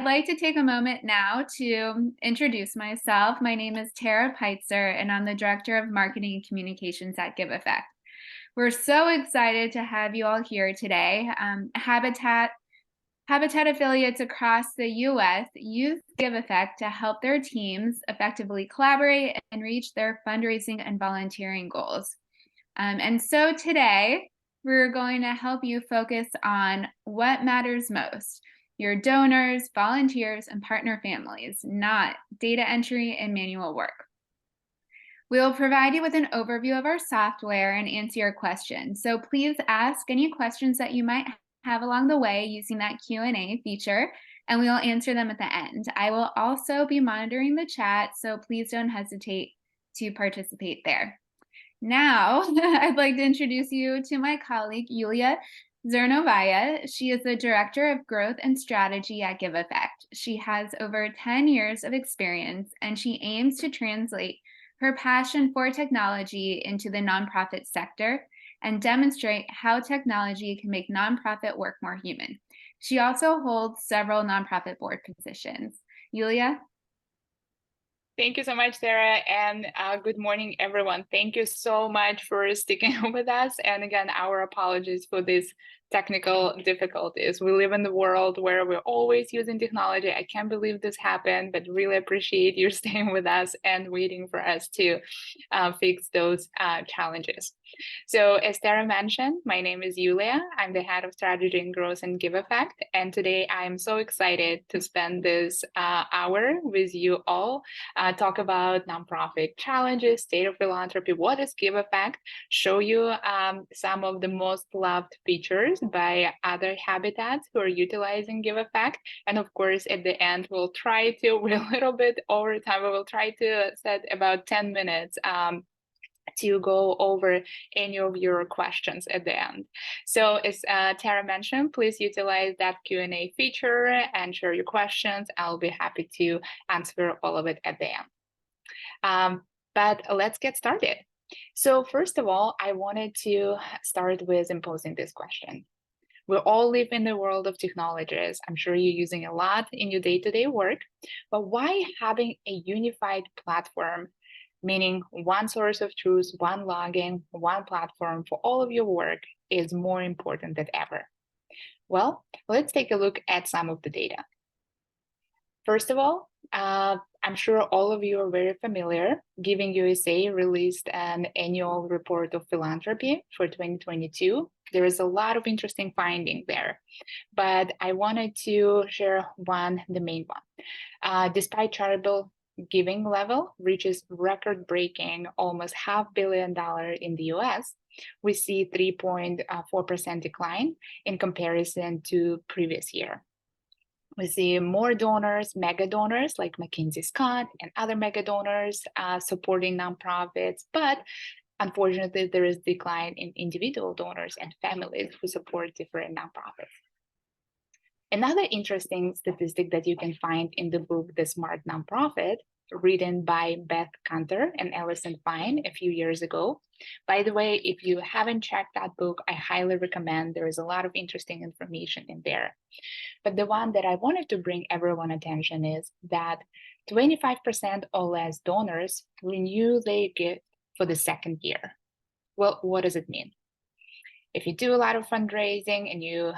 I'd like to take a moment now to introduce myself. My name is Tara Peitzer, and I'm the Director of Marketing and Communications at Giveffect. We're so excited to have you all here today. Habitat affiliates across the U.S. use Giveffect to help their teams effectively collaborate and reach their fundraising and volunteering goals. And so today, we're going to help you focus on what matters most: your donors, volunteers, and partner families, not data entry and manual work. We will provide you with an overview of our software and answer your questions. So please ask any questions that you might have along the way using that Q&A feature, and we will answer them at the end. I will also be monitoring the chat, so please don't hesitate to participate there. Now, I'd like to introduce you to my colleague, Yulia Zhernovaya. She is the Director of Growth and Strategy at Giveffect. She has over 10 years of experience, and she aims to translate her passion for technology into the nonprofit sector and demonstrate how technology can make nonprofit work more human. She also holds several nonprofit board positions. Yulia? Thank you so much, Sarah, and good morning, everyone. Thank you so much for sticking with us. And again, our apologies for these technical difficulties. We live in the world where we're always using technology. I can't believe this happened, but really appreciate you staying with us and waiting for us to fix those challenges. So as Sarah mentioned, my name is Yulia. I'm the head of strategy and growth in Giveffect. And today I'm so excited to spend this hour with you all, talk about nonprofit challenges, state of philanthropy, what is Giveffect, show you some of the most loved features by other habitats who are utilizing Giveffect. And of course, at the end, we're a little bit over time, but we'll try to set about 10 minutes to go over any of your questions at the end. So as Tara mentioned, please utilize that Q&A feature and share your questions. I'll be happy to answer all of it at the end. But let's get started. So first of all, I wanted to start with imposing this question. We all live in the world of technologies. I'm sure you're using a lot in your day-to-day work, but why having a unified platform, meaning one source of truth, one login, one platform for all of your work, is more important than ever? Well, let's take a look at some of the data. First of all, I'm sure all of you are very familiar. Giving USA released an annual report of philanthropy for 2022. There is a lot of interesting findings there, but I wanted to share the main one. Despite charitable giving level reaches record-breaking almost $500 million in the US, we see 3.4% decline in comparison to previous year. We see more donors, mega donors like McKinsey Scott and other mega donors supporting nonprofits, but unfortunately there is decline in individual donors and families who support different nonprofits. Another interesting statistic that you can find in the book, The Smart Nonprofit, written by Beth Cantor and Alison Fine a few years ago. By the way, if you haven't checked that book, I highly recommend. There is a lot of interesting information in there. But the one that I wanted to bring everyone's attention is that 25% or less donors renew their gift for the second year. Well, what does it mean? If you do a lot of fundraising and you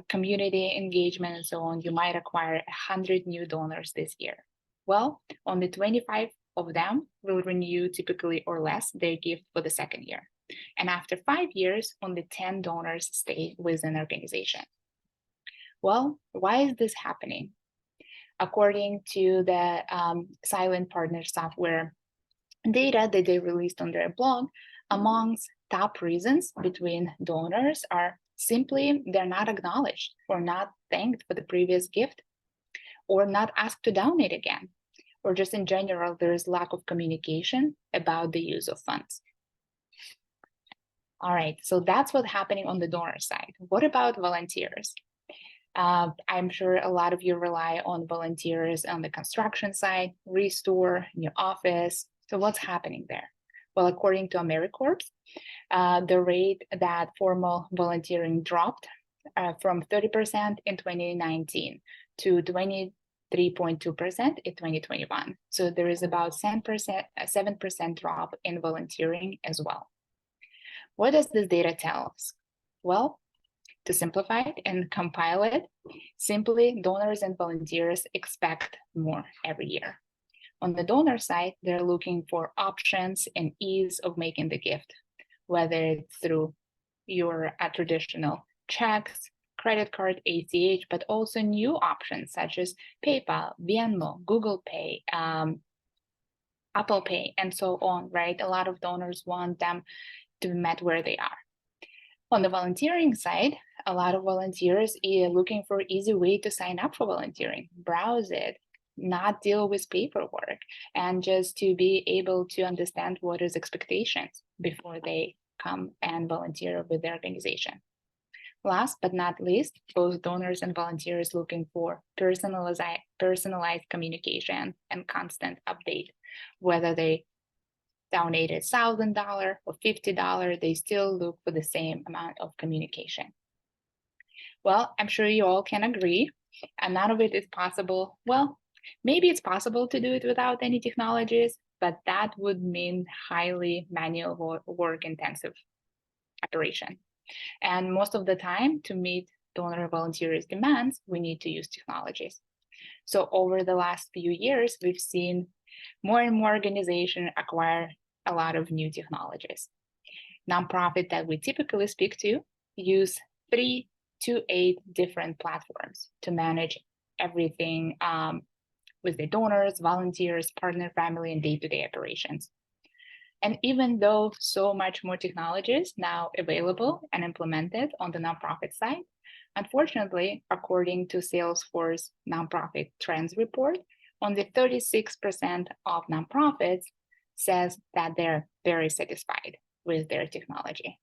community engagement and so on, you might acquire 100 new donors this year. Well, only 25 of them will renew typically or less their gift for the second year. And after 5 years, only 10 donors stay with an organization. Well, why is this happening? According to the Silent Partner software data that they released on their blog, amongst top reasons between donors are simply they're not acknowledged or not thanked for the previous gift, or not asked to donate again, or just in general, there is lack of communication about the use of funds. All right, so that's what's happening on the donor side. What about volunteers? I'm sure a lot of you rely on volunteers on the construction side, restore, new office. So what's happening there? Well, according to AmeriCorps, the rate that formal volunteering dropped from 30% in 2019 to 22% 3.2% in 2021. So there is about 7% drop in volunteering as well. What does this data tell us? Well, to simplify it and compile it, simply donors and volunteers expect more every year. On the donor side, they're looking for options and ease of making the gift, whether it's through your traditional checks, credit card, ACH, but also new options such as PayPal, Venmo, Google Pay, Apple Pay, and so on, right? A lot of donors want them to be met where they are. On the volunteering side, a lot of volunteers are looking for an easy way to sign up for volunteering, browse it, not deal with paperwork, and just to be able to understand what is expectations before they come and volunteer with their organization. Last but not least, both donors and volunteers looking for personalized communication and constant update. Whether they donated $1,000 or $50, they still look for the same amount of communication. Well, I'm sure you all can agree, and none of it is possible. Well, maybe it's possible to do it without any technologies, but that would mean highly manual work-intensive operation. And most of the time, to meet donor volunteers' demands, we need to use technologies. So over the last few years, we've seen more and more organizations acquire a lot of new technologies. Nonprofits that we typically speak to use 3 to 8 different platforms to manage everything with the donors, volunteers, partner family, and day-to-day operations. And even though so much more technology is now available and implemented on the nonprofit side, unfortunately, according to Salesforce Nonprofit Trends Report, only 36% of nonprofits says that they're very satisfied with their technology.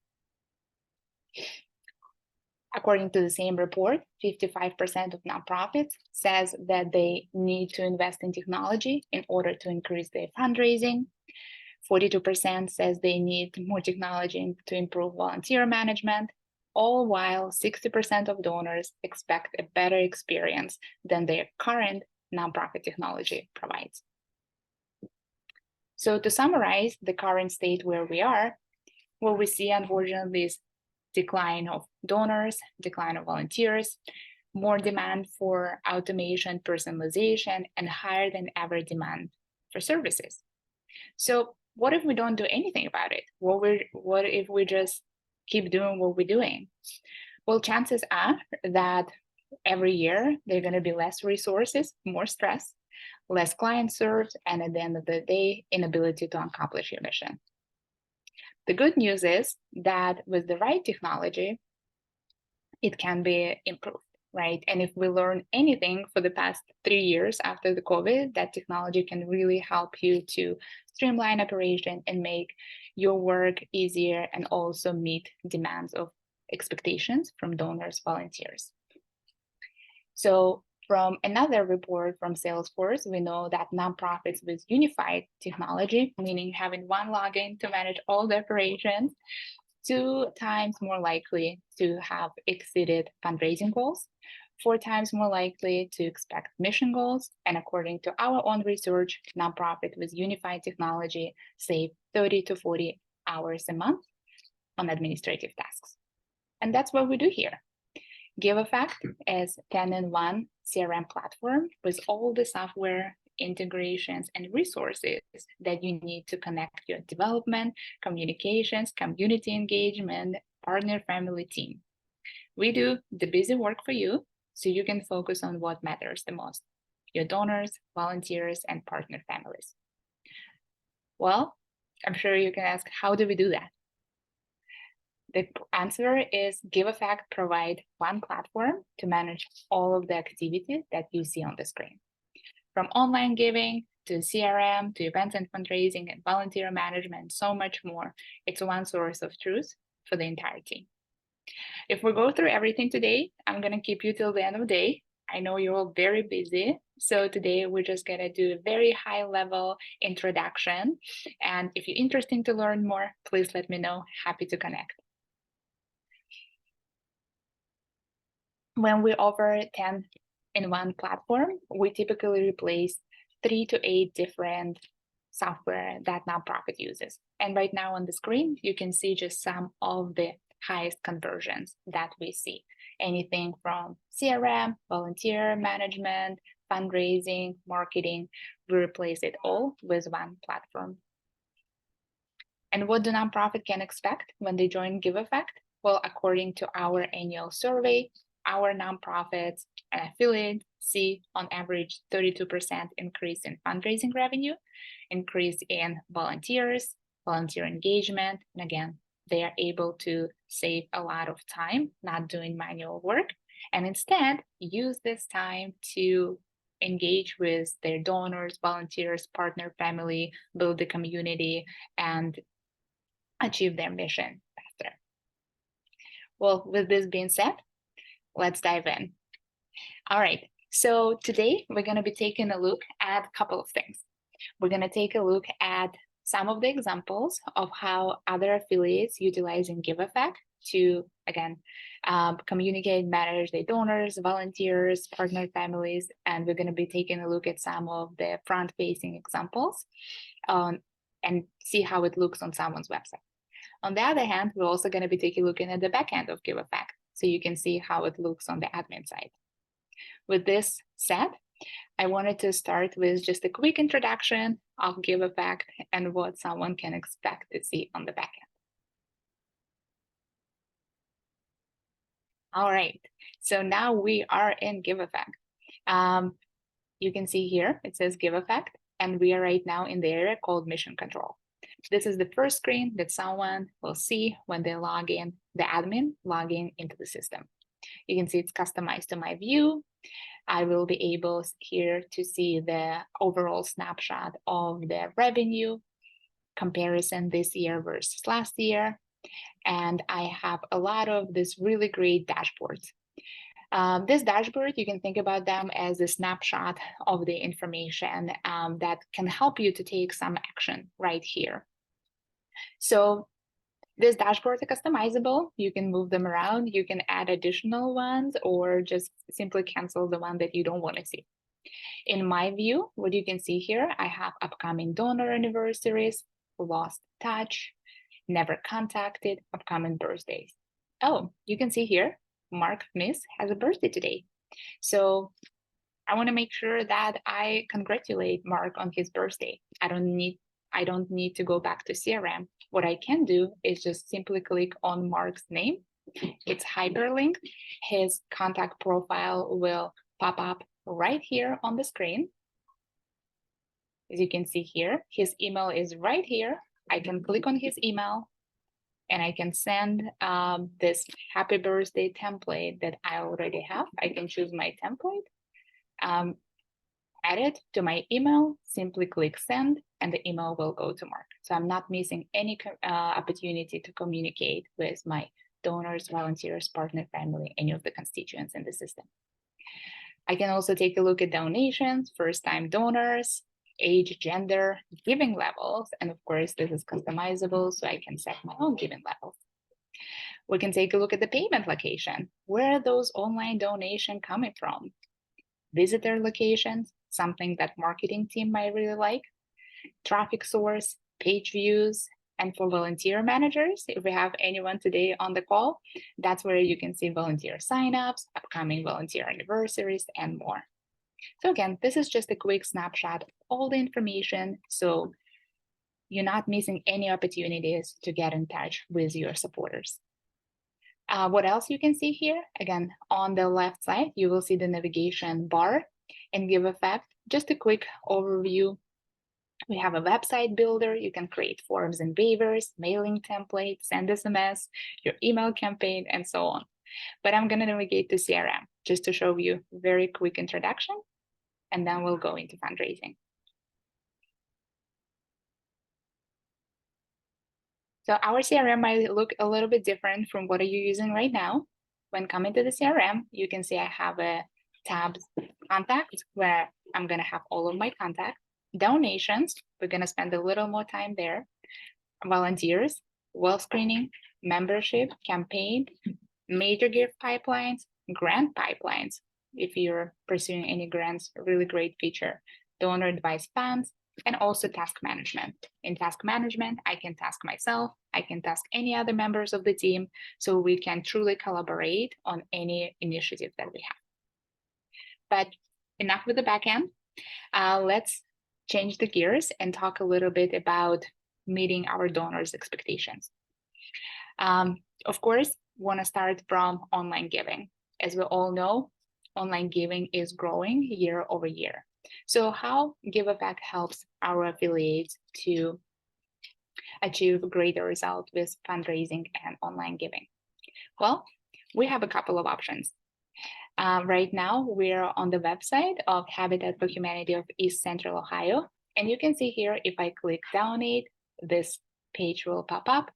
According to the same report, 55% of nonprofits says that they need to invest in technology in order to increase their fundraising. 42% says they need more technology to improve volunteer management, all while 60% of donors expect a better experience than their current nonprofit technology provides. So to summarize the current state where we are, what we see, unfortunately, is decline of donors, decline of volunteers, more demand for automation, personalization, and higher than ever demand for services. So what if we don't do anything about it? What if we just keep doing what we're doing? Well, chances are that every year there are going to be less resources, more stress, less clients served, and at the end of the day, inability to accomplish your mission. The good news is that with the right technology, it can be improved, right? And if we learn anything for the past 3 years after the COVID, that technology can really help you to streamline operation and make your work easier and also meet demands of expectations from donors, volunteers. So from another report from Salesforce, we know that nonprofits with unified technology, meaning having one login to manage all the operations, 2 times more likely to have exceeded fundraising goals, 4 times more likely to expect mission goals, and according to our own research, nonprofit with unified technology save 30 to 40 hours a month on administrative tasks. And that's what we do here. Giveffect is 10-in-1 CRM platform with all the software integrations and resources that you need to connect your development, communications, community engagement, partner family team. We do the busy work for you so you can focus on what matters the most, your donors, volunteers, and partner families. Well, I'm sure you can ask, how do we do that? The answer is Giveffect provide one platform to manage all of the activities that you see on the screen. From online giving to CRM to events and fundraising and volunteer management, so much more. It's one source of truth for the entire team. If we go through everything today, I'm going to keep you till the end of the day. I know you're all very busy. So today we're just going to do a very high level introduction. And if you're interested to learn more, please let me know. Happy to connect. When we offer 10 in one platform, we typically replace 3 to 8 different software that nonprofit uses. And right now on the screen, you can see just some of the highest conversions that we see. Anything from CRM, volunteer management, fundraising, marketing, we replace it all with one platform. And what do nonprofit can expect when they join Giveffect? Well, according to our annual survey, our nonprofits and affiliates see on average 32% increase in fundraising revenue, increase in volunteers, volunteer engagement, and again, they are able to save a lot of time not doing manual work and instead use this time to engage with their donors, volunteers, partner family, build the community, and achieve their mission faster. Well, with this being said, let's dive in. All right, so today we're going to be taking a look at a couple of things. We're going to take a look at some of the examples of how other affiliates utilizing Giveffect to, again, communicate, manage their donors, volunteers, partner families, and we're going to be taking a look at some of the front-facing examples and see how it looks on someone's website. On the other hand, we're also going to be taking a look at the back end of Giveffect, so you can see how it looks on the admin side. With this said, I wanted to start with just a quick introduction of Giveffect and what someone can expect to see on the back end. All right, so now we are in Giveffect. You can see here, it says Giveffect, and we are right now in the area called Mission Control. This is the first screen that someone will see when they log in, the admin logging into the system. You can see it's customized to my view. I will be able here to see the overall snapshot of the revenue comparison this year versus last year. And I have a lot of this really great dashboards. This dashboard, you can think about them as a snapshot of the information that can help you to take some action right here. So this dashboards are customizable. You can move them around. You can add additional ones or just simply cancel the one that you don't want to see. In my view, what you can see here, I have upcoming donor anniversaries, lost touch, never contacted, upcoming birthdays. Oh, you can see here, Mark Miss has a birthday today. So I want to make sure that I congratulate Mark on his birthday. I don't need to go back to CRM. What I can do is just simply click on Mark's name. It's hyperlinked. His contact profile will pop up right here on the screen. As you can see here, his email is right here. I can click on his email and I can send this happy birthday template that I already have. I can choose my template, add it to my email, simply click send, and the email will go to Mark. So I'm not missing any opportunity to communicate with my donors, volunteers, partner family, any of the constituents in the system. I can also take a look at donations, first-time donors, age, gender, giving levels, and of course, this is customizable, so I can set my own giving levels. We can take a look at the payment location. Where are those online donations coming from? Visitor locations, something that marketing team might really like, traffic source, page views, and for volunteer managers, if we have anyone today on the call, that's where you can see volunteer signups, upcoming volunteer anniversaries, and more. So again, this is just a quick snapshot of all the information, so you're not missing any opportunities to get in touch with your supporters. What else you can see here? Again, on the left side, you will see the navigation bar and Giveffect. Just a quick overview. We have a website builder. You can create forms and waivers, mailing templates, send SMS, your email campaign, and so on. But I'm going to navigate to CRM just to show you a very quick introduction, and then we'll go into fundraising. So our CRM might look a little bit different from what are you using right now. When coming to the CRM, you can see I have a tab contacts where I'm going to have all of my contacts. Donations, we're going to spend a little more time there. Volunteers, well screening, membership, campaign, major gift pipelines, grant pipelines. if you're pursuing any grants, a really great feature. Donor advised funds, and also task management. In task management, I can task myself, I can task any other members of the team, so we can truly collaborate on any initiative that we have. But enough with the back end. Let's change the gears and talk a little bit about meeting our donors' expectations. Of course, want to start from online giving. As we all know, online giving is growing year over year. So how Giveffect helps our affiliates to achieve greater results with fundraising and online giving? Well, we have a couple of options. Right now, we're on the website of Habitat for Humanity of East Central Ohio. And you can see here, if I click donate, this page will pop up.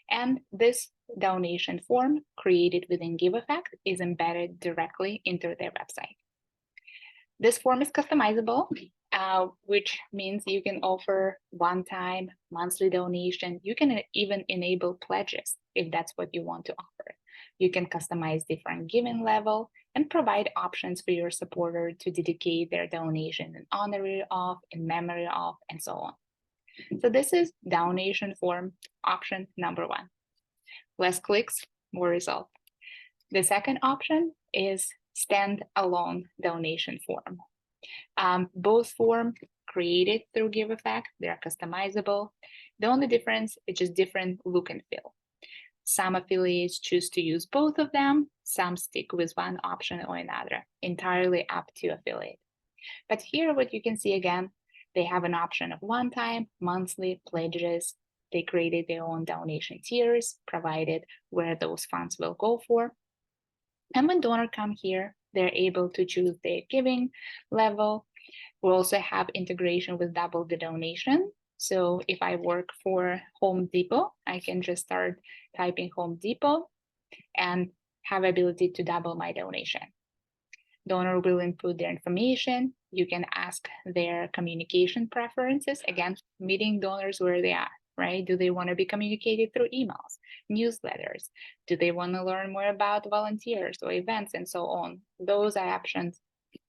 And this donation form created within Giveffect is embedded directly into their website. This form is customizable, which means you can offer one-time monthly donation. You can even enable pledges if that's what you want to offer. You can customize different giving level and provide options for your supporter to dedicate their donation in honor of, in memory of, and so on. So this is donation form option number one. Less clicks, more result. The second option is standalone donation form. Both forms created through Giveffect, they're customizable. The only difference is just different look and feel. Some affiliates choose to use both of them, some stick with one option or another, entirely up to affiliate. But here what you can see again, they have an option of one-time, monthly, pledges. They created their own donation tiers, provided where those funds will go for. And when donors come here, they're able to choose their giving level. We also have integration with double the donation. So if I work for Home Depot, I can just start typing Home Depot and have ability to double my donation. Donor will input their information. You can ask their communication preferences. Again, meeting donors where they are, right? Do they want to be communicated through emails, newsletters? Do they want to learn more about volunteers or events and so on? Those are options.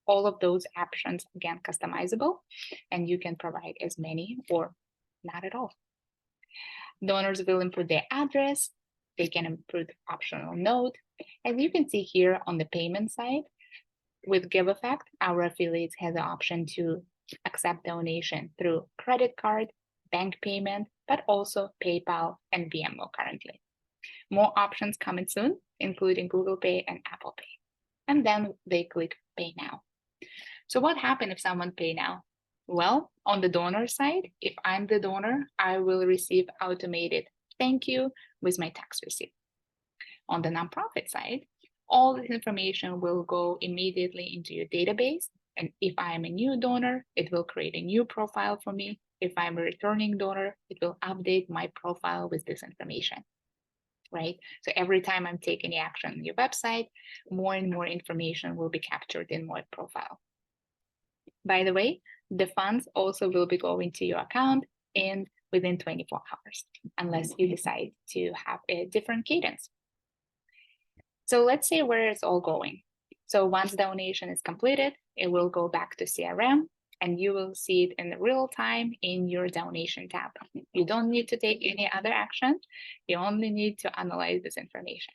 All of those options, again, customizable, and you can provide as many or not at all. Donors will input their address. They can input optional note. As you can see here on the payment side, with Giveffect, our affiliates have the option to accept donation through credit card, bank payment, but also PayPal and Venmo currently. More options coming soon, including Google Pay and Apple Pay. And then they click Pay Now. So what happens if someone pay now? Well, on the donor side, if I'm the donor, I will receive automated thank you with my tax receipt. On the nonprofit side, all this information will go immediately into your database. And if I'm a new donor, it will create a new profile for me. If I'm a returning donor, it will update my profile with this information, right? So every time I'm taking the action on your website, more and more information will be captured in my profile. By the way, the funds also will be going to your account within 24 hours, unless you decide to have a different cadence. So let's see where it's all going. So once donation is completed, it will go back to CRM and you will see it in real time in your donation tab. You don't need to take any other action. You only need to analyze this information.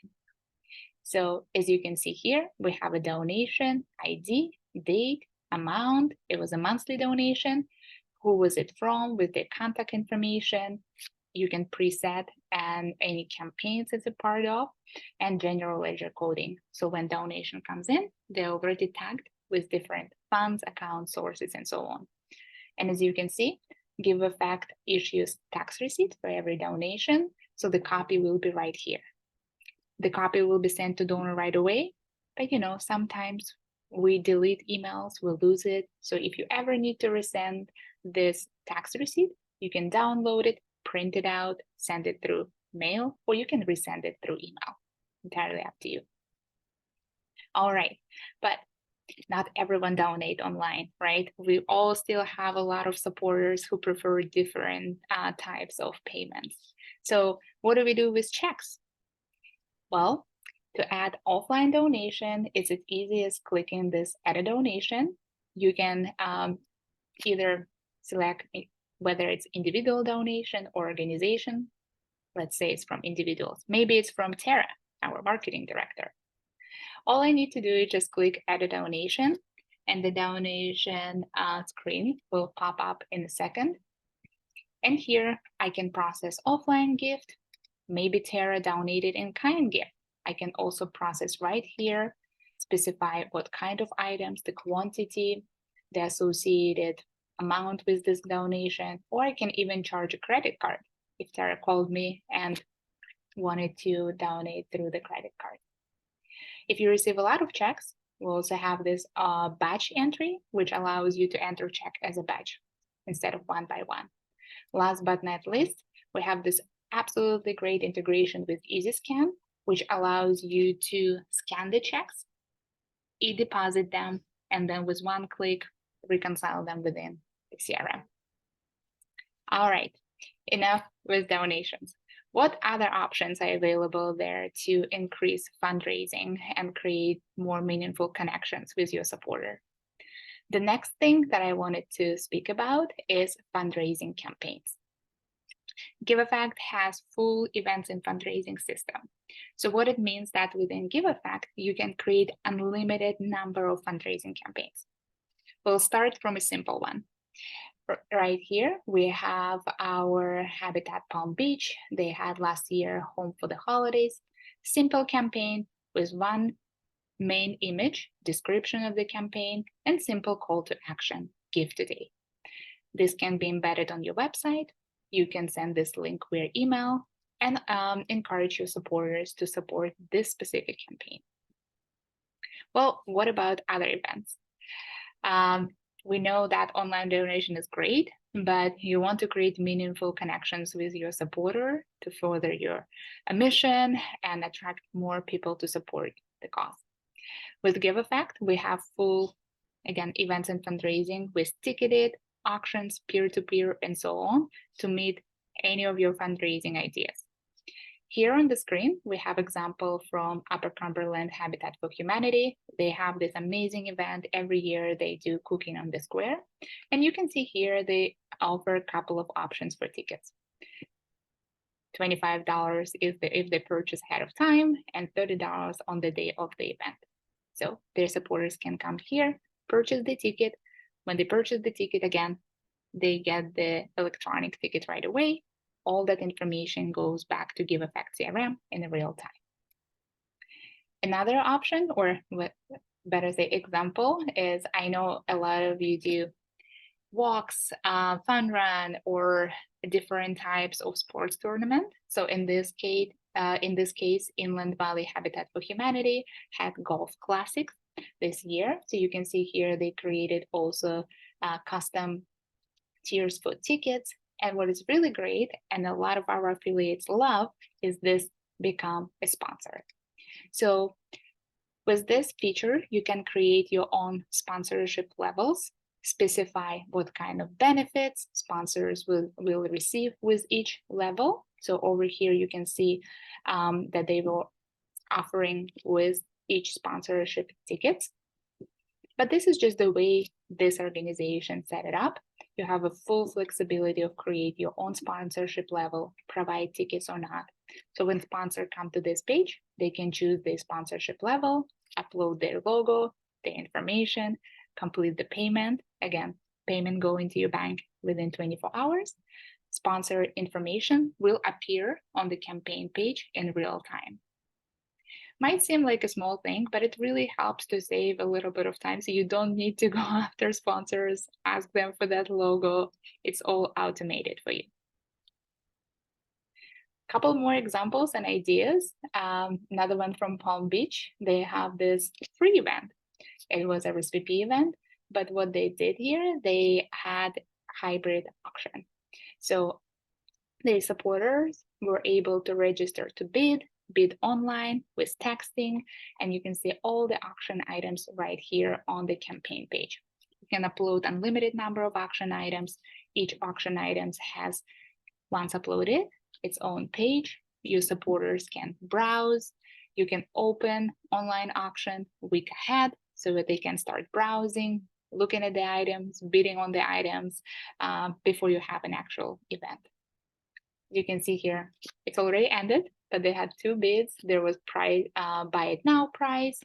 So as you can see here, we have a donation ID, date, amount. It was a monthly donation. Who was it from with their contact information? You can preset and any campaigns it's a part of, and general ledger coding. So when donation comes in, they're already tagged with different funds, accounts, sources, and so on. And as you can see, Giveffect issues tax receipt for every donation. So the copy will be right here. The copy will be sent to donor right away, but sometimes we delete emails, we lose it. So if you ever need to resend this tax receipt, you can download it, print it out, send it through mail, or you can resend it through email. Entirely up to you. All right, but not everyone donate online, right? We all still have a lot of supporters who prefer different types of payments. So what do we do with checks? Well, To add offline donation, it's as easy as clicking this add a donation. You can either select whether it's individual donation or organization. Let's say it's from individuals. Maybe it's from Tara, our marketing director. All I need to do is just click add a donation, and the donation screen will pop up in a second. And here I can process offline gift. Maybe Tara donated in kind gift. I can also process right here, specify what kind of items, the quantity, the associated amount with this donation, or I can even charge a credit card if Tara called me and wanted to donate through the credit card. If you receive a lot of checks, we also have this batch entry, which allows you to enter check as a batch instead of one by one. Last but not least, we have this absolutely great integration with EasyScan, which allows you to scan the checks, e-deposit them, and then with one click, reconcile them within the CRM. All right, enough with donations. What other options are available there to increase fundraising and create more meaningful connections with your supporter? The next thing that I wanted to speak about is fundraising campaigns. Giveffect has full events and fundraising system. So what it means that within Giveffect, you can create unlimited number of fundraising campaigns. We'll start from a simple one. Right here, we have our Habitat Palm Beach. They had last year Home for the Holidays. Simple campaign with one main image, description of the campaign, and simple call to action, give today. This can be embedded on your website. You can send this link via email and encourage your supporters to support this specific campaign. Well, what about other events? We know that online donation is great, but you want to create meaningful connections with your supporter to further your mission and attract more people to support the cause. With Giveffect, we have full, again, events and fundraising with ticketed auctions, peer-to-peer, and so on to meet any of your fundraising ideas. Here on the screen, we have example from Upper Cumberland Habitat for Humanity. They have this amazing event every year. They do cooking on the square. And you can see here, they offer a couple of options for tickets. $25 if they purchase ahead of time, and $30 on the day of the event. So their supporters can come here, purchase the ticket. When they purchase the ticket again, they get the electronic ticket right away. All that information goes back to Giveffect CRM in real time. Another option, or better say example, is I know a lot of you do walks, fun run, or different types of sports tournament. So in this case, Inland Valley Habitat for Humanity had golf classics this year. So you can see here they created also custom tiers for tickets. And what is really great, and a lot of our affiliates love, is this become a sponsor. So with this feature, you can create your own sponsorship levels, specify what kind of benefits sponsors will receive with each level. So over here, you can see that they were offering with each sponsorship tickets. But this is just the way this organization set it up. You have a full flexibility of create your own sponsorship level, provide tickets or not. So when sponsors come to this page, they can choose the sponsorship level, upload their logo, their information, complete the payment. Again, payment going to your bank within 24 hours. Sponsor information will appear on the campaign page in real time. Might seem like a small thing, but it really helps to save a little bit of time. So you don't need to go after sponsors, ask them for that logo. It's all automated for you. Couple more examples and ideas. Another one from Palm Beach. They have this free event. It was a RSVP event, but what they did here, they had hybrid auction. So their supporters were able to register to bid online with texting, and you can see all the auction items right here on the campaign page. You can upload unlimited number of auction items. Each auction item has, once uploaded, its own page. Your supporters can browse, You can open online auction a week ahead so that they can start browsing, looking at the items, bidding on the items before you have an actual event. You can see here, it's already ended, but they had 2 bids. There was price, buy it now price,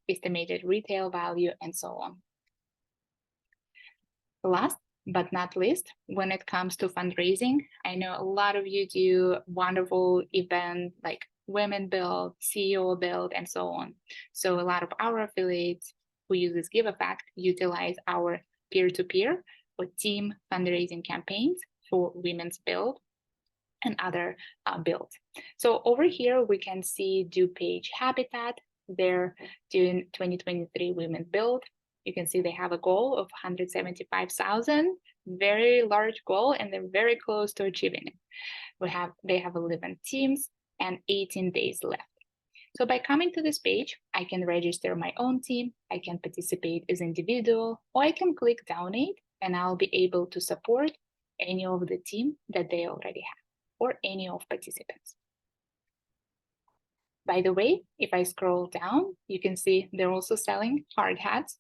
estimated retail value, and so on. Last but not least, when it comes to fundraising, I know a lot of you do wonderful events like Women Build, CEO Build, and so on. So a lot of our affiliates who use Giveffect utilize our peer-to-peer or team fundraising campaigns for Women's Build and other builds. So over here, we can see DuPage Habitat. They're doing 2023 Women Build. You can see they have a goal of 175,000, very large goal, and they're very close to achieving it. They have 11 teams and 18 days left. So by coming to this page, I can register my own team, I can participate as individual, or I can click donate, and I'll be able to support any of the team that they already have, or any of participants. By the way, if I scroll down, you can see they're also selling hard hats,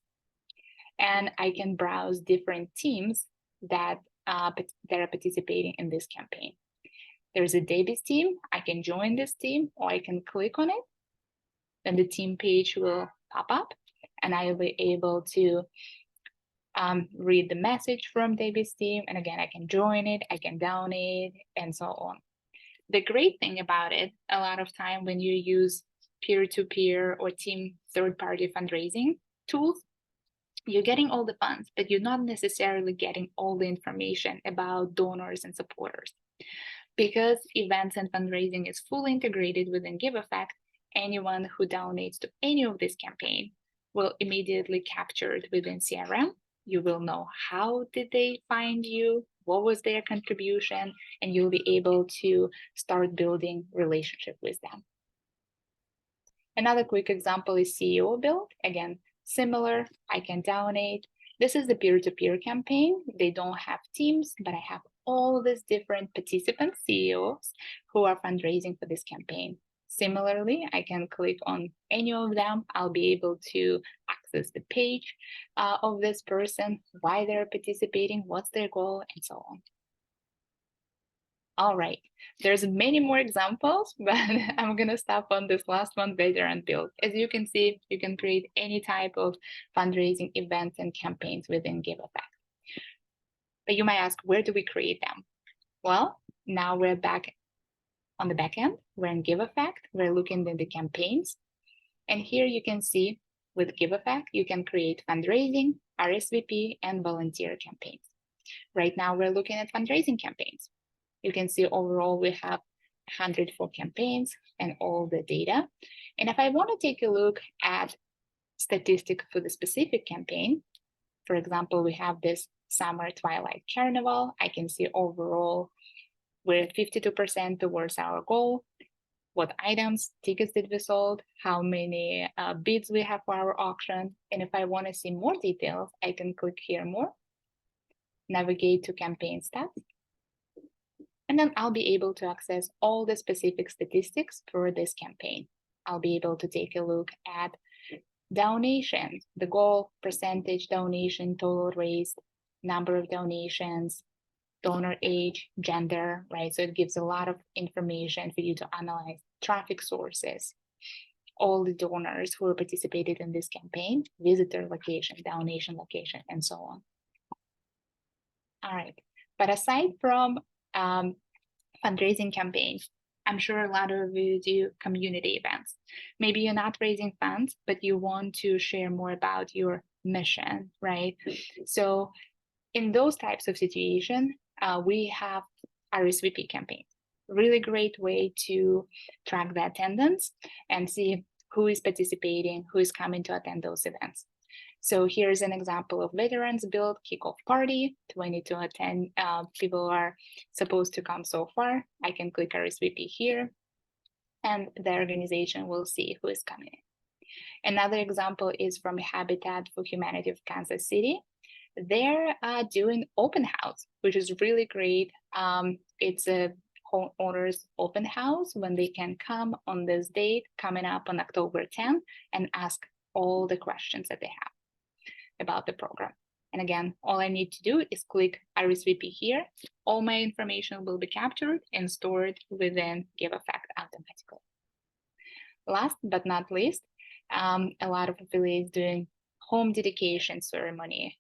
and I can browse different teams that are participating in this campaign. There's a Davis team. I can join this team, or I can click on it, then the team page will pop up, and I will be able to read the message from Davis team, and again, I can join it, I can donate, and so on. The great thing about it, a lot of time when you use peer-to-peer or team third-party fundraising tools, you're getting all the funds, but you're not necessarily getting all the information about donors and supporters. Because events and fundraising is fully integrated within Giveffect, anyone who donates to any of this campaign will immediately capture it within CRM. You will know how did they find you, what was their contribution, and you'll be able to start building relationship with them. Another quick example is CEO Build. Again, similar, I can donate. This is the peer-to-peer campaign. They don't have teams, but I have all these different participants, CEOs, who are fundraising for this campaign. Similarly, I can click on any of them. I'll be able to access the page of this person, why they're participating, what's their goal, and so on. All right, there's many more examples, but I'm gonna stop on this last one, Veteran Build. As you can see, you can create any type of fundraising events and campaigns within Giveffect. But you might ask, where do we create them? Well, now we're back on the back end. We're in Giveffect. We're looking at the campaigns. And here you can see with Giveffect, you can create fundraising, RSVP, and volunteer campaigns. Right now, we're looking at fundraising campaigns. You can see overall, we have 104 campaigns and all the data. And if I want to take a look at statistics for the specific campaign, for example, we have this Summer Twilight Carnival. I can see overall we're 52% towards our goal, what items, tickets did we sold, how many bids we have for our auction. And if I want to see more details, I can click here more, navigate to campaign stats, and then I'll be able to access all the specific statistics for this campaign. I'll be able to take a look at donations, the goal, percentage donation, total raised, number of donations, donor age, gender, right? So it gives a lot of information for you to analyze traffic sources, all the donors who participated in this campaign, visitor location, donation location, and so on. All right, but aside from fundraising campaigns, I'm sure a lot of you do community events. Maybe you're not raising funds, but you want to share more about your mission, right? So in those types of situations, we have RSVP campaigns. Really great way to track the attendance and see who is participating, who is coming to attend those events. So here's an example of Veterans Build Kickoff Party, 20 to attend. People are supposed to come so far. I can click RSVP here, and the organization will see who is coming in. Another example is from Habitat for Humanity of Kansas City. They're doing open house, which is really great. It's a homeowners open house when they can come on this date coming up on October 10th and ask all the questions that they have about the program. And again, all I need to do is click RSVP here. All my information will be captured and stored within Giveffect automatically. Last but not least, a lot of affiliates doing home dedication ceremony,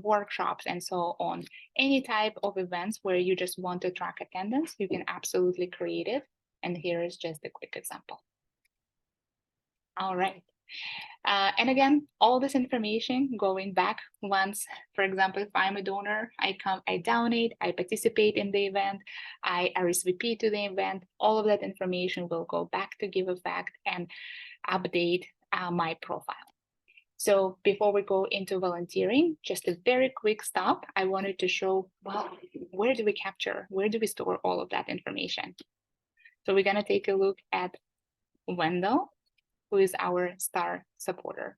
workshops, and so on. Any type of events where you just want to track attendance, you can absolutely create it. And here is just a quick example. All right. And again, all this information going back once, for example, if I'm a donor, I donate, I participate in the event, I RSVP to the event, all of that information will go back to Giveffect and update my profile. So before we go into volunteering, just a very quick stop. I wanted to show, well, where do we capture, where do we store all of that information? So we're gonna take a look at Wendell, who is our star supporter.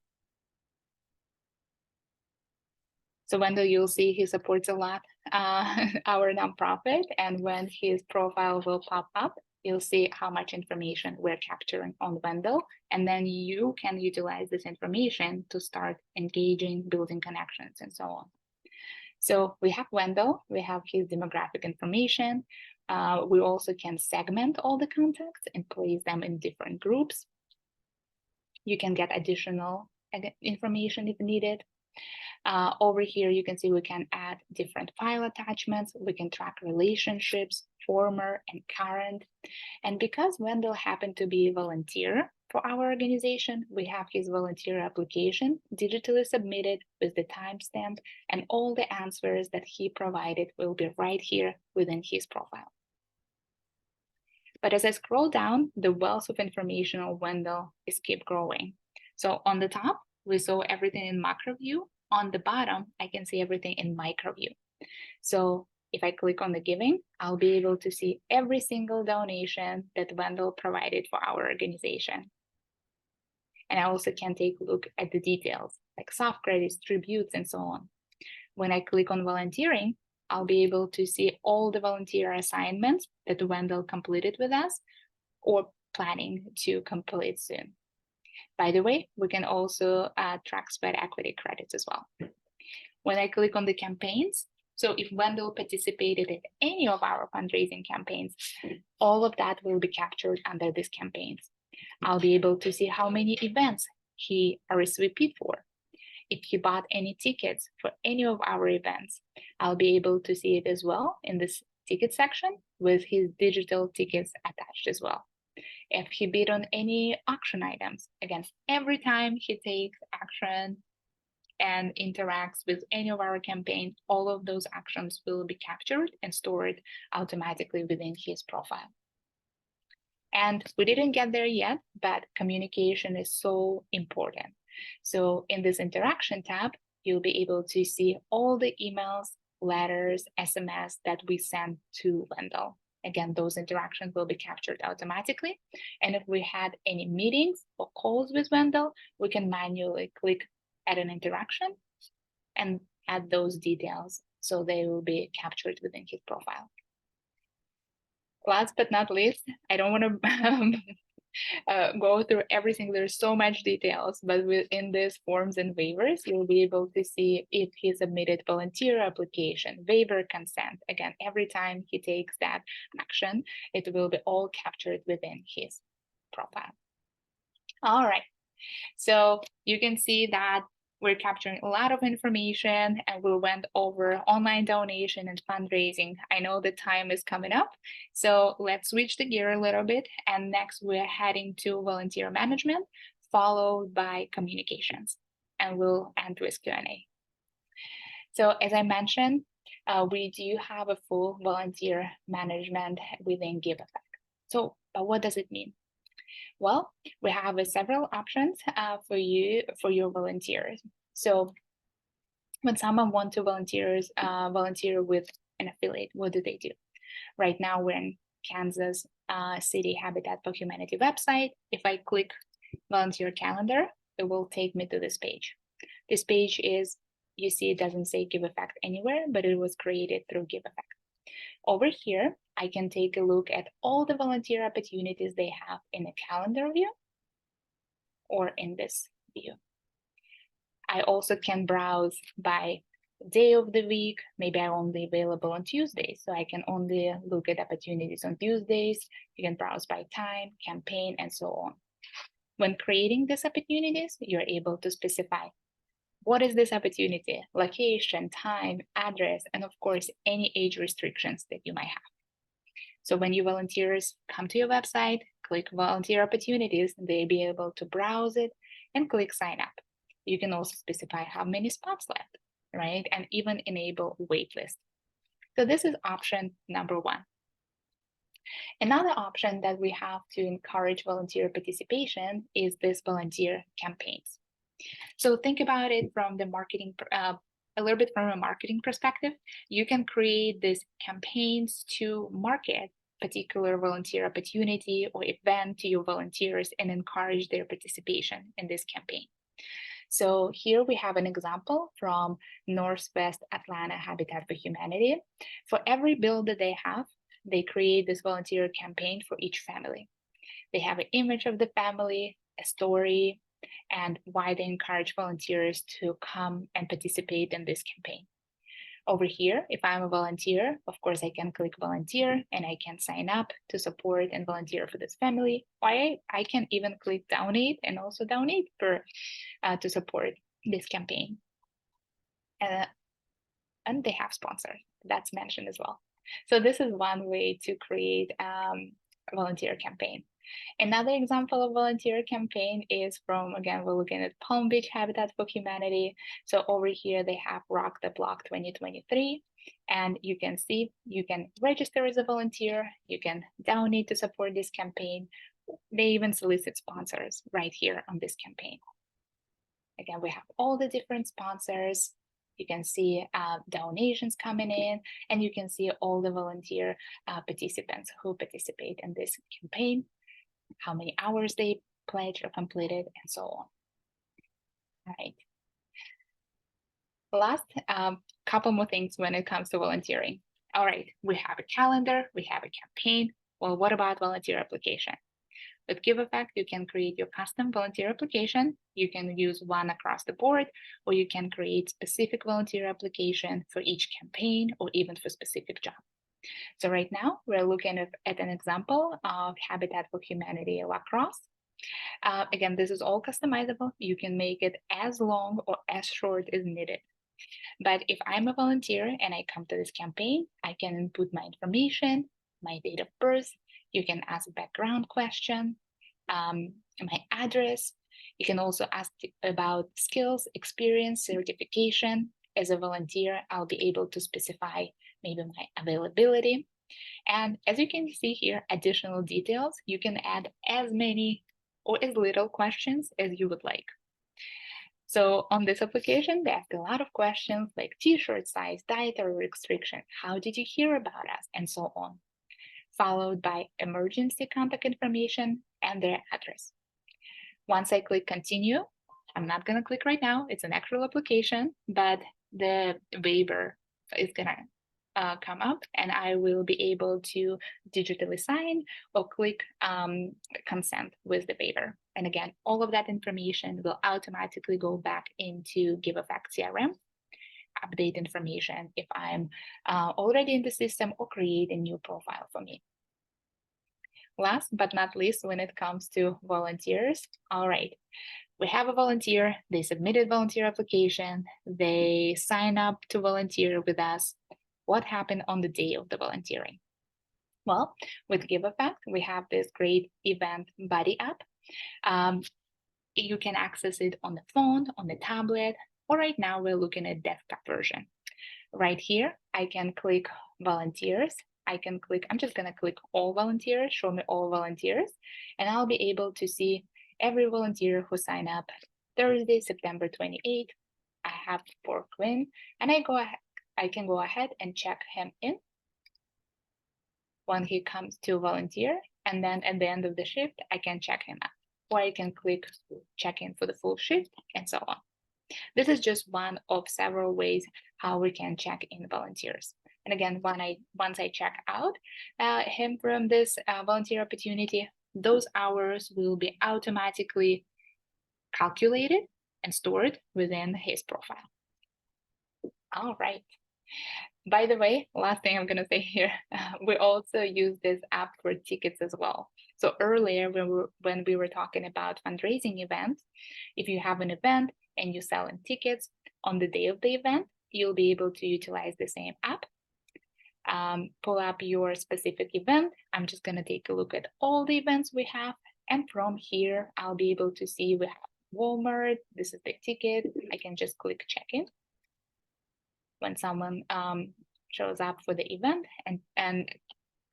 So Wendell, you'll see he supports a lot our nonprofit, and when his profile will pop up, you'll see how much information we're capturing on Wendell, and then you can utilize this information to start engaging, building connections, and so on. So we have Wendell, we have his demographic information. We also can segment all the contacts and place them in different groups. You can get additional information if needed. Over here, you can see we can add different file attachments. We can track relationships, former and current. And because Wendell happened to be a volunteer for our organization, we have his volunteer application digitally submitted with the timestamp, and all the answers that he provided will be right here within his profile. But as I scroll down, the wealth of information on Wendell is keep growing. So on the top, we saw everything in macro view. On the bottom, I can see everything in micro view. So if I click on the giving, I'll be able to see every single donation that Wendell provided for our organization. And I also can take a look at the details, like soft credits, tributes, and so on. When I click on volunteering, I'll be able to see all the volunteer assignments that Wendell completed with us or planning to complete soon. By the way, we can also track sweat equity credits as well. When I click on the campaigns, so if Wendell participated in any of our fundraising campaigns, all of that will be captured under these campaigns. I'll be able to see how many events he RSVP'd for. If he bought any tickets for any of our events, I'll be able to see it as well in this ticket section with his digital tickets attached as well. If he bid on any auction items, again, every time he takes action and interacts with any of our campaigns, all of those actions will be captured and stored automatically within his profile. And we didn't get there yet, but communication is so important. So in this interaction tab, you'll be able to see all the emails, letters, SMS that we send to Wendell. Again, those interactions will be captured automatically. And if we had any meetings or calls with Wendell, we can manually click add an interaction and add those details so they will be captured within his profile. Last but not least, I don't want to go through everything. There's so much details, but within these forms and waivers, you'll be able to see if he submitted volunteer application, waiver consent. Again, every time he takes that action, it will be all captured within his profile. All right, so you can see that we're capturing a lot of information, and we went over online donation and fundraising. I know the time is coming up, so let's switch the gear a little bit. And next we're heading to volunteer management, followed by communications, and we'll end with Q&A. So as I mentioned, we do have a full volunteer management within Giveffect. So what does it mean? Well, we have several options for your volunteers. So when someone wants to volunteer with an affiliate, what do they do? Right now, we're in Kansas City Habitat for Humanity website. If I click volunteer calendar, it will take me to this page. This page is, you see, it doesn't say Giveffect anywhere, but it was created through Giveffect. Over here, I can take a look at all the volunteer opportunities they have in a calendar view or in this view. I also can browse by day of the week. Maybe I'm only available on Tuesdays, so I can only look at opportunities on Tuesdays. You can browse by time, campaign, and so on. When creating these opportunities, you're able to specify what is this opportunity, location, time, address, and of course, any age restrictions that you might have. So when your volunteers come to your website, click volunteer opportunities, they'll be able to browse it and click sign up. You can also specify how many spots left, right? And even enable waitlist. So this is option number one. Another option that we have to encourage volunteer participation is this volunteer campaigns. So think about it from the marketing, a little bit from a marketing perspective. You can create these campaigns to market particular volunteer opportunity or event to your volunteers and encourage their participation in this campaign. So here we have an example from Northwest Atlanta Habitat for Humanity. For every bill that they have, they create this volunteer campaign for each family. They have an image of the family, a story, and why they encourage volunteers to come and participate in this campaign. Over here, if I'm a volunteer, of course, I can click volunteer and I can sign up to support and volunteer for this family. Or I can even click donate and also donate to support this campaign. And they have sponsors, that's mentioned as well. So this is one way to create a volunteer campaign. Another example of volunteer campaign is from, again, we're looking at Palm Beach Habitat for Humanity. So over here, they have Rock the Block 2023. And you can see, you can register as a volunteer, you can donate to support this campaign. They even solicit sponsors right here on this campaign. Again, we have all the different sponsors. You can see donations coming in, and you can see all the volunteer participants who participate in this campaign, how many hours they pledged or completed, and so on. All right. Last couple more things when it comes to volunteering. All right, we have a calendar, we have a campaign. Well, what about volunteer application? With Giveffect, you can create your custom volunteer application. You can use one across the board, or you can create specific volunteer application for each campaign or even for specific job. So right now, we're looking at an example of Habitat for Humanity lacrosse. Again, this is all customizable. You can make it as long or as short as needed. But if I'm a volunteer and I come to this campaign, I can input my information, my date of birth. You can ask a background question, my address. You can also ask about skills, experience, certification. As a volunteer, I'll be able to specify maybe my availability. And as you can see here, additional details, you can add as many or as little questions as you would like. So on this application, they ask a lot of questions like t-shirt size, dietary restriction, how did you hear about us, and so on, followed by emergency contact information and their address. Once I click continue, I'm not going to click right now, it's an actual application, but the waiver is going to come up and I will be able to digitally sign or click consent with the waiver. And again, all of that information will automatically go back into Giveffect CRM, update information if I'm already in the system or create a new profile for me. Last but not least, when it comes to volunteers, all right, we have a volunteer, they submitted volunteer application, they sign up to volunteer with us. What happened on the day of the volunteering? Well, with Giveffect, we have this great event buddy app. You can access it on the phone, on the tablet, or right now we're looking at desktop version. Right here, I can click volunteers. I'm just gonna click all volunteers, show me all volunteers, and I'll be able to see every volunteer who signed up Thursday, September 28th. I have for Quinn, and I can go ahead and check him in when he comes to volunteer, and then at the end of the shift, I can check him out, or I can click check in for the full shift, and so on. This is just one of several ways how we can check in volunteers. And again, once I check out him from this volunteer opportunity, those hours will be automatically calculated and stored within his profile. All right. By the way, last thing I'm going to say here, we also use this app for tickets as well. So earlier when we were talking about fundraising events, if you have an event and you sell in tickets on the day of the event, you'll be able to utilize the same app. Pull up your specific event. I'm just going to take a look at all the events we have. And from here, I'll be able to see we have Walmart. This is the ticket. I can just click check in when someone shows up for the event, and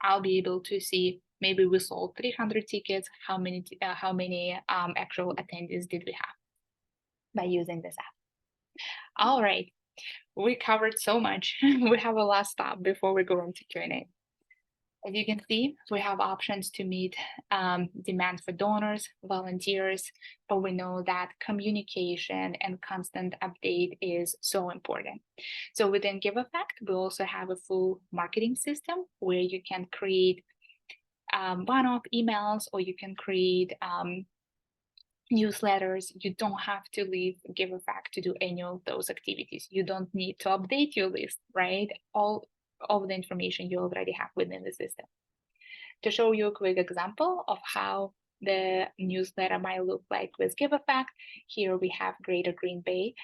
I'll be able to see maybe we sold 300 tickets. How many actual attendees did we have by using this app? All right, we covered so much. We have a last stop before we go into Q&A. As you can see, we have options to meet demand for donors, volunteers, but we know that communication and constant update is so important. So within Giveffect, we also have a full marketing system where you can create one-off emails, or you can create newsletters. You don't have to leave Giveffect to do any of those activities. You don't need to update your list, right? All of the information you already have within the system. To show you a quick example of how the newsletter might look like with Giveffect, here we have Greater Green Bay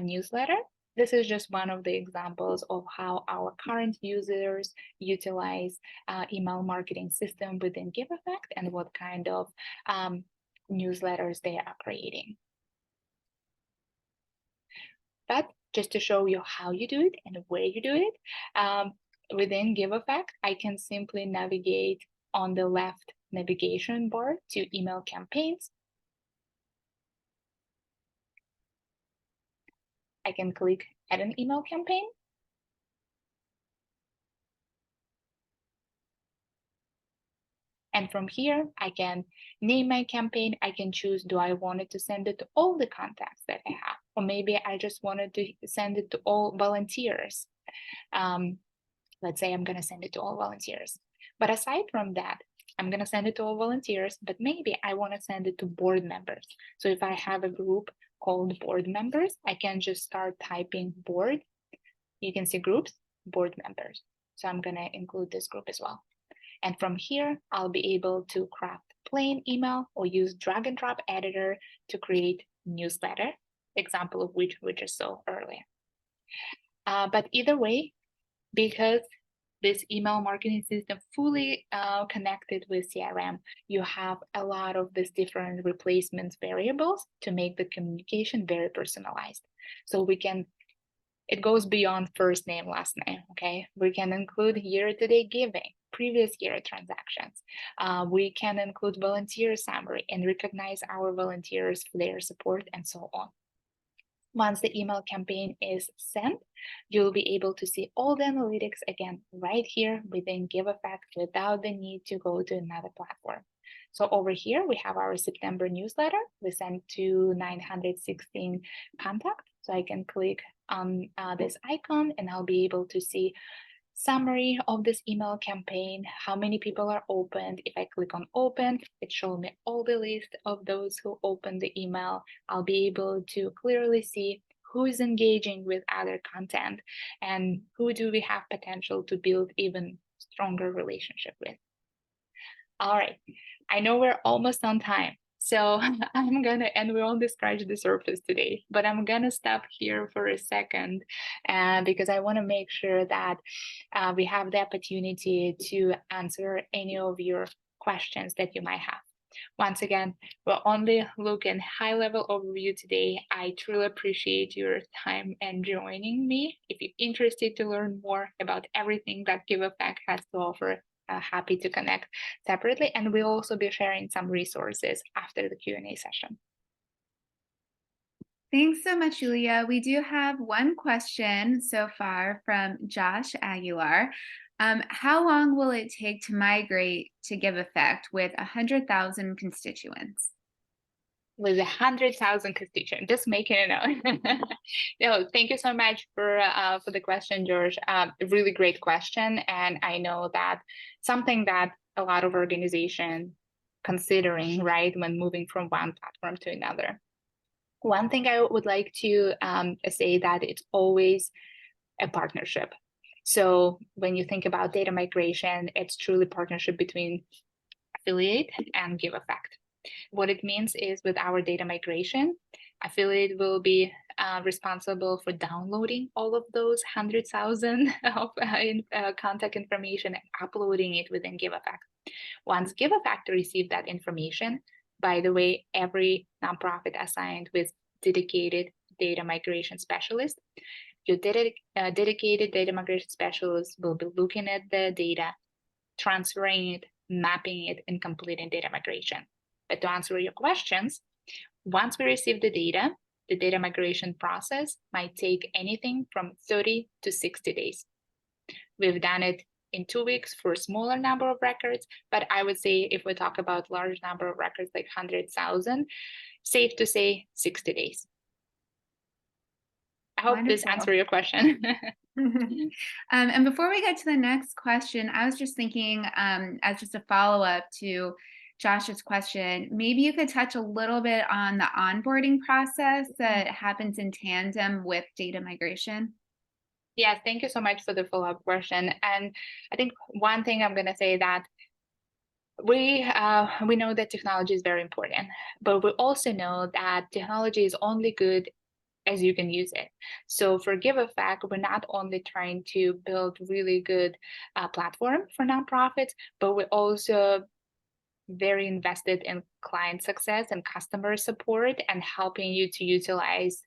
newsletter. This is just one of the examples of how our current users utilize email marketing system within Giveffect and what kind of newsletters they are creating. But just to show you how you do it and where you do it, within Giveffect, I can simply navigate on the left navigation bar to email campaigns. I can click add an email campaign. And from here, I can name my campaign. I can choose, do I want it to send it to all the contacts that I have? Or maybe I just wanted to send it to all volunteers. Let's say I'm going to send it to all volunteers. But aside from that, I'm going to send it to all volunteers, but maybe I want to send it to board members. So if I have a group called board members, I can just start typing board. You can see groups, board members. So I'm going to include this group as well. And from here, I'll be able to craft plain email or use drag and drop editor to create newsletter, example of which we just saw earlier. But either way, because this email marketing system fully connected with CRM, you have a lot of these different replacement variables to make the communication very personalized. So we can, it goes beyond first name, last name, okay? We can include year-to-date giving, previous year transactions. We can include volunteer summary and recognize our volunteers for their support and so on. Once the email campaign is sent, you'll be able to see all the analytics again right here within Giveffect without the need to go to another platform. So over here, we have our September newsletter. We sent to 916 contacts. So I can click on this icon and I'll be able to see summary of this email campaign, how many people are opened. If I click on open, it shows me all the list of those who opened the email. I'll be able to clearly see who is engaging with other content and who do we have potential to build even stronger relationship with. All right, I know we're almost on time. So I'm gonna, and we only scratched the surface today, but I'm gonna stop here for a second because I wanna make sure that we have the opportunity to answer any of your questions that you might have. Once again, we're only looking high-level overview today. I truly appreciate your time and joining me. If you're interested to learn more about everything that Giveffect has to offer, happy to connect separately, and we'll also be sharing some resources after the Q&A session. Thanks so much, Yulia. We do have one question so far from Josh Aguilar. How long will it take to migrate to Giveffect with 100,000 constituents? with 100,000 constituents. Just making it out. No, thank you so much for the question, George. Really great question, and I know that something that a lot of organizations considering, right, when moving from one platform to another. One thing I would like to say that it's always a partnership. So when you think about data migration, it's truly partnership between affiliate and Giveffect. What it means is with our data migration, affiliate will be responsible for downloading all of those 100,000 of contact information and uploading it within Giveffect. Once Giveffect receive that information, by the way, every nonprofit assigned with dedicated data migration specialist, your dedicated data migration specialist will be looking at the data, transferring it, mapping it, and completing data migration. But to answer your questions, once we receive the data migration process might take anything from 30 to 60 days. We've done it in 2 weeks for a smaller number of records, but I would say if we talk about large number of records like 100,000, safe to say 60 days. I hope this answers your question. And before we get to the next question, I was just thinking, as just a follow-up to Josh's question, maybe you could touch a little bit on the onboarding process that happens in tandem with data migration. Yes, thank you so much for the follow-up question. And I think one thing I'm going to say that we know that technology is very important, but we also know that technology is only good as you can use it. So for Giveffect, we're not only trying to build really good platform for nonprofits, but we're also very invested in client success and customer support and helping you to utilize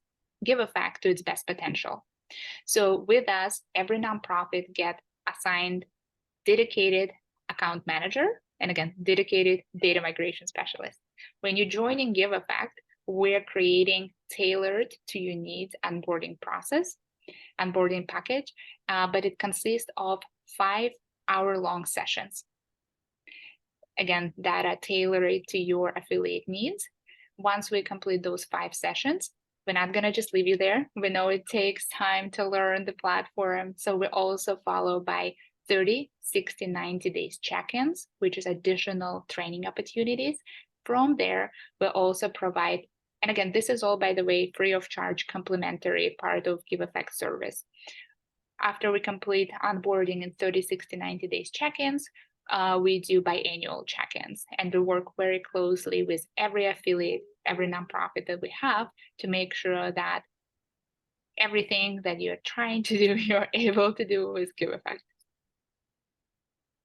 Giveffect to its best potential. So with us, every nonprofit get assigned dedicated account manager and again, dedicated data migration specialist. When you join in Giveffect, we're creating tailored to your needs onboarding process, onboarding package, but it consists of 5-hour-long sessions. Again, data tailored to your affiliate needs. Once we complete those 5 sessions, we're not going to just leave you there. We know it takes time to learn the platform. So we also follow by 30, 60, 90 days check-ins, which is additional training opportunities. From there, we'll also provide, and again, this is all, by the way, free of charge, complimentary part of Giveffect service. After we complete onboarding in 30, 60, 90 days check-ins, we do biannual check-ins, and we work very closely with every affiliate, every nonprofit that we have to make sure that everything that you're trying to do, you're able to do with Giveffect.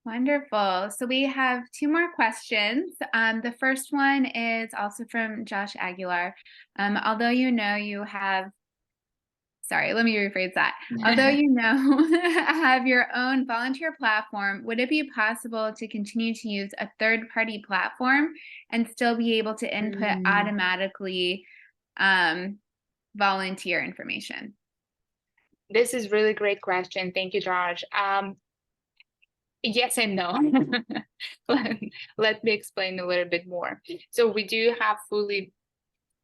Wonderful. So we have 2 more questions. The first one is also from Josh Aguilar. Although you know you have, sorry, let me rephrase that. Although you know have your own volunteer platform, would it be possible to continue to use a third-party platform and still be able to input automatically volunteer information? This is really great question. Thank you, George. Yes and no. Let me explain a little bit more. So we do have fully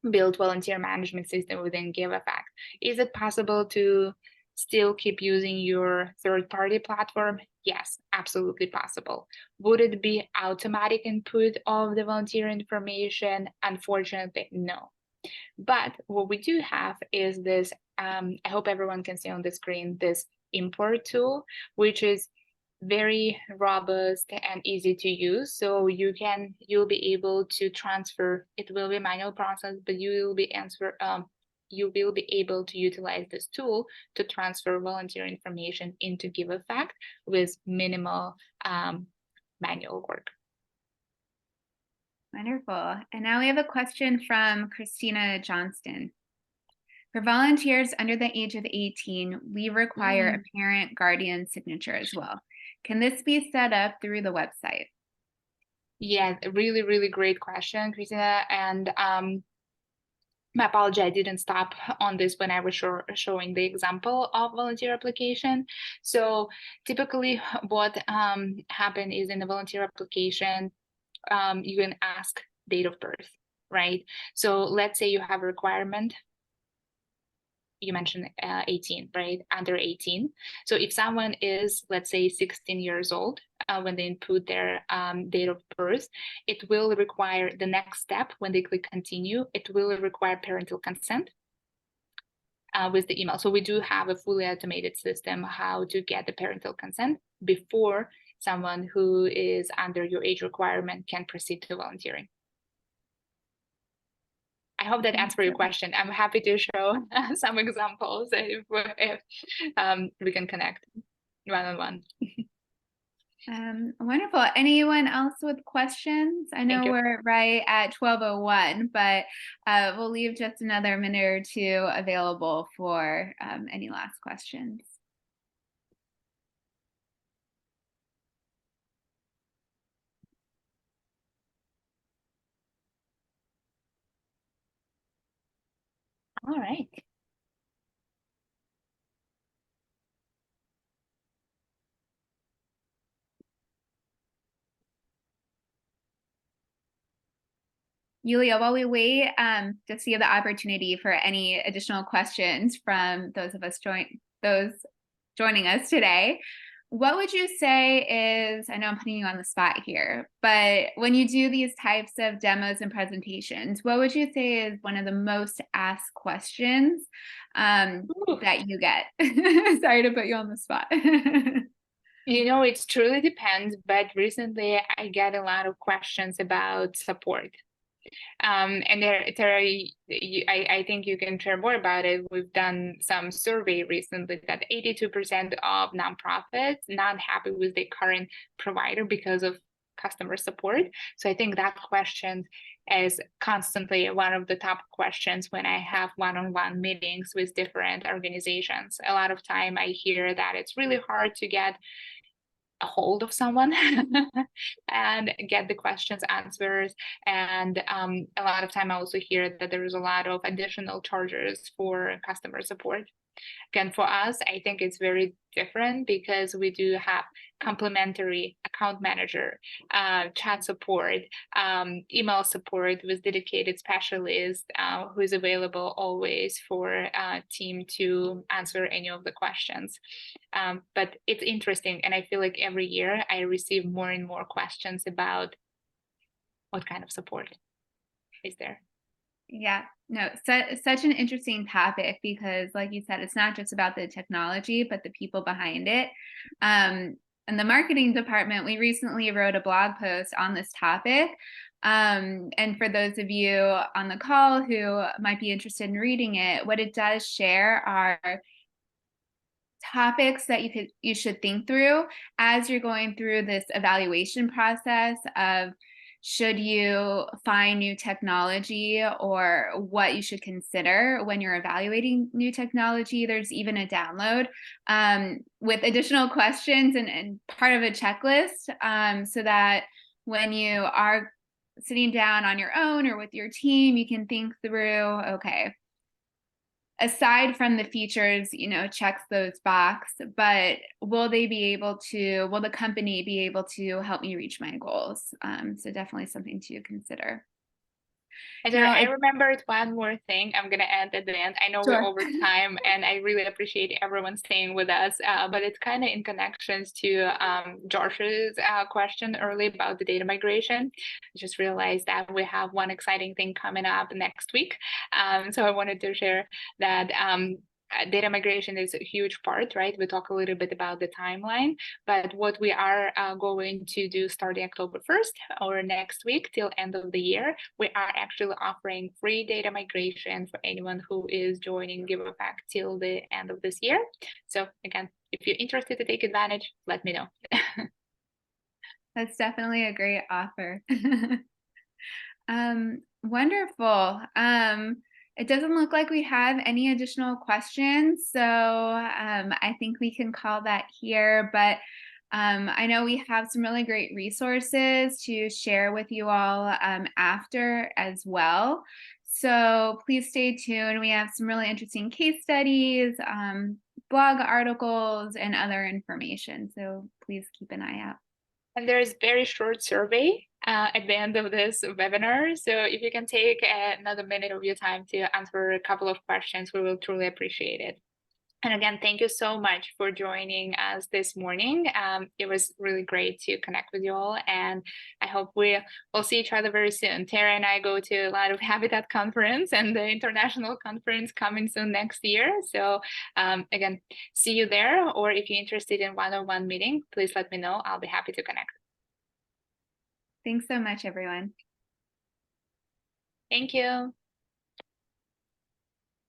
built volunteer management system within Giveffect. Is it possible to still keep using your third-party platform? Yes, absolutely possible. Would it be automatic input of the volunteer information? Unfortunately, no. But what we do have is this, I hope everyone can see on the screen, this import tool, which is very robust and easy to use. So you'll be able to transfer. It will be a manual process, but you will be able to utilize this tool to transfer volunteer information into Giveffect with minimal manual work. Wonderful. And now we have a question from Christina Johnston. For volunteers under the age of 18, we require a parent guardian signature as well. Can this be set up through the website? Yeah, really, really great question, Christina. And my apology, I didn't stop on this when I was showing the example of volunteer application. So typically what happened is in the volunteer application, you can ask date of birth, right? So let's say you have a requirement. You mentioned 18, right? Under 18. So if someone is, let's say, 16 years old, when they input their date of birth, it will require the next step when they click continue, it will require parental consent with the email. So we do have a fully automated system how to get the parental consent before someone who is under your age requirement can proceed to volunteering. I hope that answered your question. I'm happy to show some examples if we can connect one-on-one. Wonderful. Anyone else with questions? I know we're right at 12:01, but we'll leave just another minute or two available for any last questions. All right. Yulia, while we wait to see the opportunity for any additional questions from those joining us today, what would you say is, I know I'm putting you on the spot here, but when you do these types of demos and presentations, what would you say is one of the most asked questions that you get? Sorry to put you on the spot. You know, it truly depends, but recently I get a lot of questions about support. And I think you can share more about it. We've done some survey recently that 82% of nonprofits not happy with the current provider because of customer support. So I think that question is constantly one of the top questions when I have one-on-one meetings with different organizations. A lot of time I hear that it's really hard to get a hold of someone and get the questions answered. And a lot of time I also hear that there is a lot of additional charges for customer support. Again, for us, I think it's very different because we do have complementary account manager, chat support, email support with dedicated specialists who is available always for team to answer any of the questions. But it's interesting, and I feel like every year I receive more and more questions about what kind of support is there. Yeah, no, such an interesting topic because, like you said, it's not just about the technology, but the people behind it. In the marketing department, we recently wrote a blog post on this topic. And for those of you on the call who might be interested in reading it, what it does share are topics that you should think through as you're going through this evaluation process of should you find new technology or what you should consider when you're evaluating new technology. There's even a download with additional questions and part of a checklist so that when you are sitting down on your own or with your team, you can think through, okay, aside from the features, checks those boxes, but will the company be able to help me reach my goals? So definitely something to consider. And I remembered one more thing I'm going to add at the end. I know we're over time and I really appreciate everyone staying with us, but it's kind of in connections to Josh's question earlier about the data migration. I just realized that we have one exciting thing coming up next week. So I wanted to share that data migration is a huge part, right? We talk a little bit about the timeline, but what we are going to do starting October 1st or next week till end of the year, we are actually offering free data migration for anyone who is joining Giveffect till the end of this year. So again, if you're interested to take advantage, let me know. That's definitely a great offer. Wonderful. It doesn't look like we have any additional questions, so I think we can call that here, but I know we have some really great resources to share with you all after as well. So please stay tuned. We have some really interesting case studies, blog articles, and other information. So please keep an eye out. And there's very short survey at the end of this webinar. So if you can take another minute of your time to answer a couple of questions, we will truly appreciate it. And again, thank you so much for joining us this morning. It was really great to connect with you all, and I hope we'll see each other very soon. Tara and I go to a lot of Habitat conference and the international conference coming soon next year. So again, see you there, or if you're interested in one-on-one meeting, please let me know. I'll be happy to connect. Thanks so much, everyone. Thank you.